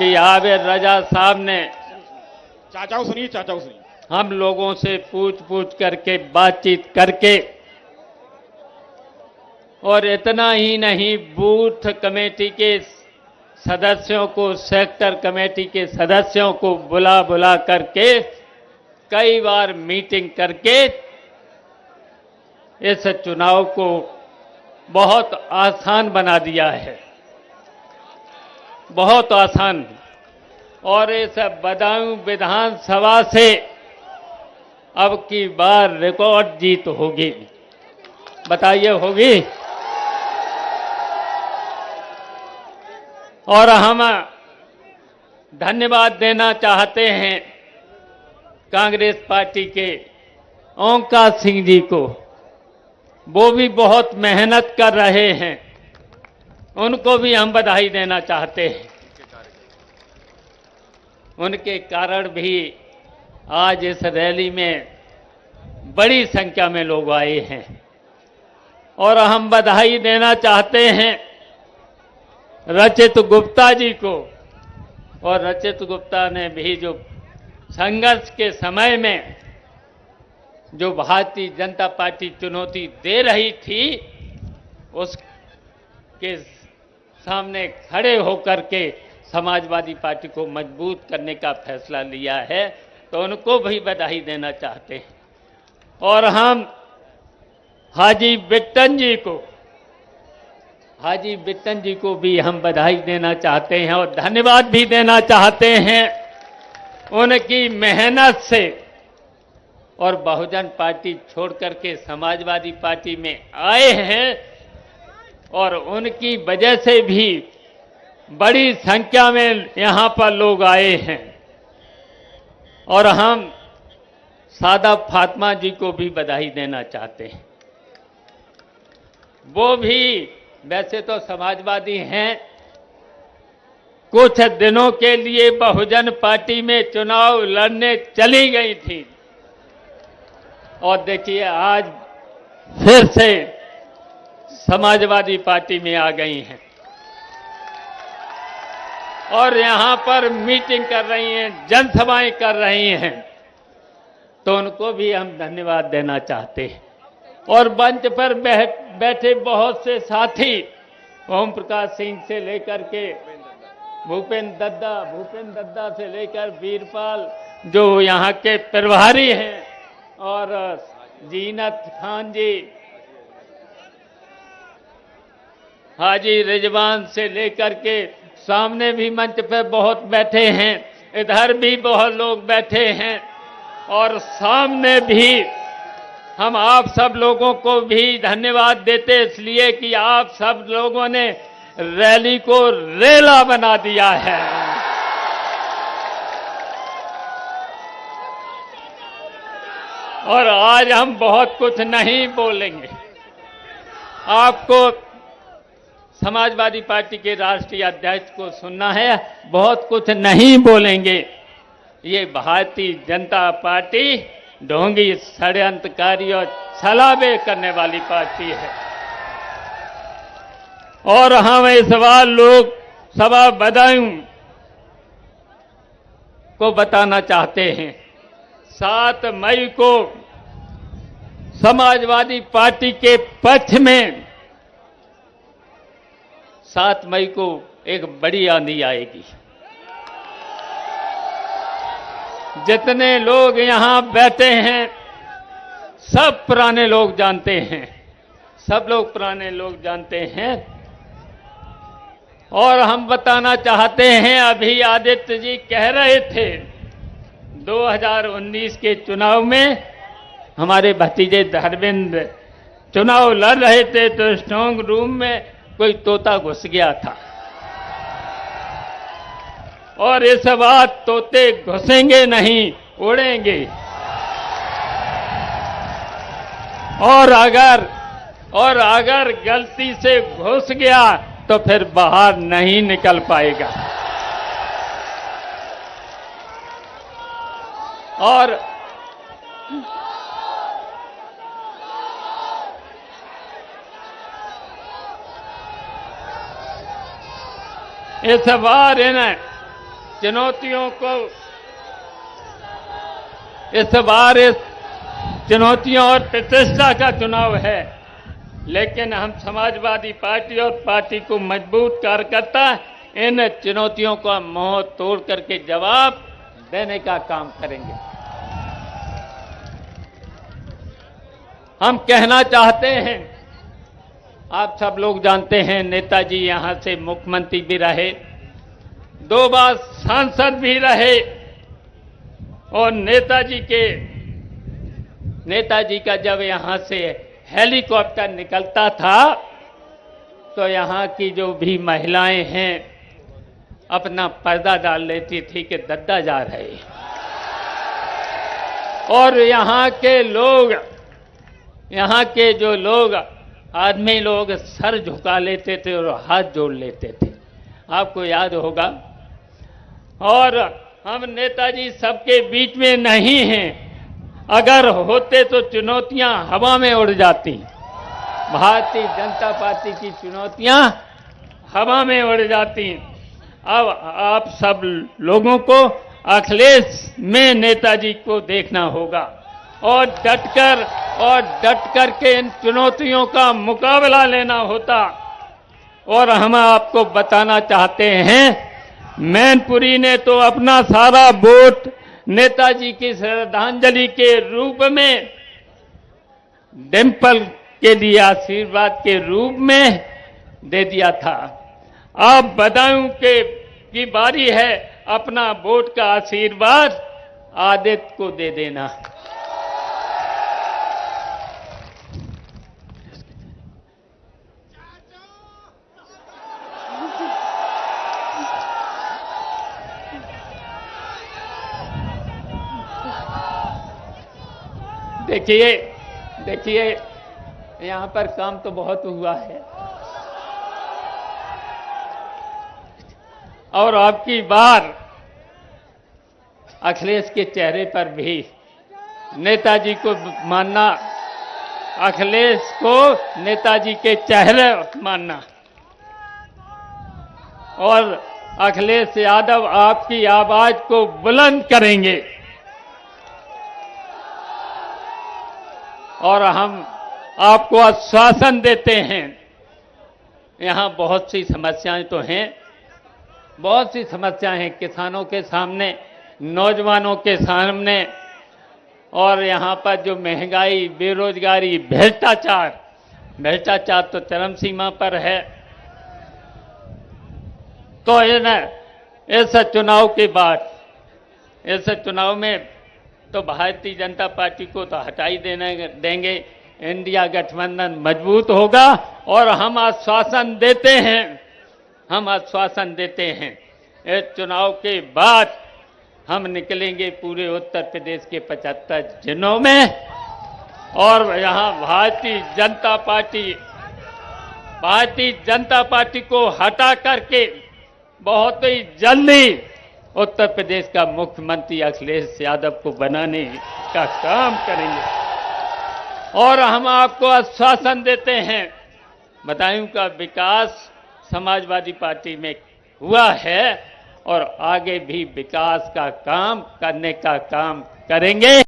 कि आबिद रजा साहब ने चाचाओ सुनिए, चाचाओ सुनिए। हम लोगों से पूछ पूछ करके बातचीत करके और इतना ही नहीं, बूथ कमेटी के सदस्यों को, सेक्टर कमेटी के सदस्यों को बुला बुला करके कई बार मीटिंग करके इस चुनाव को बहुत आसान बना दिया है, बहुत आसान। और इस बदायूं विधानसभा से अब की बार रिकॉर्ड जीत होगी। बताइए, होगी? और हम धन्यवाद देना चाहते हैं कांग्रेस पार्टी के ओंकार सिंह जी को। वो भी बहुत मेहनत कर रहे हैं, उनको भी हम बधाई देना चाहते हैं। उनके कारण भी आज इस रैली में बड़ी संख्या में लोग आए हैं और हम बधाई देना चाहते हैं रचित गुप्ता जी को। और रचित गुप्ता ने भी जो संघर्ष के समय में जो भारतीय जनता पार्टी चुनौती दे रही थी, उसके सामने खड़े होकर के समाजवादी पार्टी को मजबूत करने का फैसला लिया है, तो उनको भी बधाई देना चाहते हैं। और हम हाजी बिट्टन जी को भी हम बधाई देना चाहते हैं और धन्यवाद भी देना चाहते हैं। उनकी मेहनत से और बहुजन पार्टी छोड़ करके समाजवादी पार्टी में आए हैं और उनकी वजह से भी बड़ी संख्या में यहां पर लोग आए हैं। और हम सादाब फातिमा जी को भी बधाई देना चाहते हैं। वो भी वैसे तो समाजवादी हैं, कुछ दिनों के लिए बहुजन पार्टी में चुनाव लड़ने चली गई थी और देखिए आज फिर से समाजवादी पार्टी में आ गई हैं और यहां पर मीटिंग कर रही हैं, जनसभाएं कर रही हैं, तो उनको भी हम धन्यवाद देना चाहते हैं। और मंच पर बैठे बहुत से साथी, ओम प्रकाश सिंह से लेकर के भूपेंद्र दद्दा से लेकर वीरपाल जो यहाँ के प्रभारी हैं, और जीनत खान जी, हाजी रिजवान से लेकर के सामने भी मंच पे बहुत बैठे हैं, इधर भी बहुत लोग बैठे हैं और सामने भी हम आप सब लोगों को भी धन्यवाद देते इसलिए कि आप सब लोगों ने रैली को रेला बना दिया है। और आज हम बहुत कुछ नहीं बोलेंगे, आपको समाजवादी पार्टी के राष्ट्रीय अध्यक्ष को सुनना है, बहुत कुछ नहीं बोलेंगे। ये भारतीय जनता पार्टी ढोंगी, षड्यंत्रकारी और छलावे करने वाली पार्टी है। और हम इस बार लोग सभा बदायूं को बताना चाहते हैं, 7 मई को समाजवादी पार्टी के पक्ष में 7 मई को एक बड़ी आंधी आएगी। जितने लोग यहां बैठे हैं सब पुराने लोग जानते हैं, सब लोग पुराने लोग जानते हैं। और हम बताना चाहते हैं, अभी आदित्य जी कह रहे थे 2019 के चुनाव में हमारे भतीजे धर्मेंद्र चुनाव लड़ रहे थे तो स्ट्रांग रूम में कोई तोता घुस गया था और इस बार तोते घुसेंगे नहीं, उड़ेंगे। और अगर गलती से घुस गया तो फिर बाहर नहीं निकल पाएगा। और इस बार इन्हें चुनौतियों को इस बार इस चुनौतियों और प्रतिष्ठा का चुनाव है, लेकिन हम समाजवादी पार्टी और पार्टी को मजबूत कार्यकर्ता इन चुनौतियों का मुंह तोड़ करके जवाब देने का काम करेंगे। हम कहना चाहते हैं, आप सब लोग जानते हैं नेताजी यहां से मुख्यमंत्री भी रहे, 2 बार सांसद भी रहे और नेताजी का जब यहां से हेलीकॉप्टर निकलता था तो यहां की जो भी महिलाएं हैं अपना पर्दा डाल लेती थी कि दद्दा जा रहे, और यहां के जो लोग आदमी लोग सर झुका लेते थे और हाथ जोड़ लेते थे, आपको याद होगा। और हम नेताजी सबके बीच में नहीं हैं, अगर होते तो चुनौतियां हवा में उड़ जाती। भारतीय जनता पार्टी की चुनौतियां हवा में उड़ जाती। अब आप सब लोगों को अखिलेश में नेताजी को देखना होगा और डट कर के इन चुनौतियों का मुकाबला लेना होता। और हम आपको बताना चाहते हैं, मैनपुरी ने तो अपना सारा वोट नेताजी की श्रद्धांजलि के रूप में, डिंपल के लिए आशीर्वाद के रूप में दे दिया था। अब बदायूं की बारी है, अपना वोट का आशीर्वाद आदित्य को दे देना। देखिए यहां पर काम तो बहुत हुआ है और आपकी बार अखिलेश के चेहरे पर भी नेताजी को मानना, अखिलेश को नेताजी के चेहरे मानना, और अखिलेश यादव आपकी आवाज को बुलंद करेंगे। और हम आपको आश्वासन देते हैं, यहां बहुत सी समस्याएं तो हैं, बहुत सी समस्याएं हैं किसानों के सामने, नौजवानों के सामने, और यहां पर जो महंगाई, बेरोजगारी, भ्रष्टाचार तो चरम सीमा पर है। तो इस चुनाव के बाद, इस चुनाव में तो भारतीय जनता पार्टी को तो हटा ही देंगे, इंडिया गठबंधन मजबूत होगा। और हम आश्वासन देते हैं इस चुनाव के बाद हम निकलेंगे पूरे उत्तर प्रदेश के 75 जिलों में, और यहां भारतीय जनता पार्टी को हटा करके बहुत ही जल्दी उत्तर प्रदेश का मुख्यमंत्री अखिलेश यादव को बनाने का काम करेंगे। और हम आपको आश्वासन देते हैं, बदायूं का विकास समाजवादी पार्टी में हुआ है और आगे भी विकास का काम करने का काम करेंगे।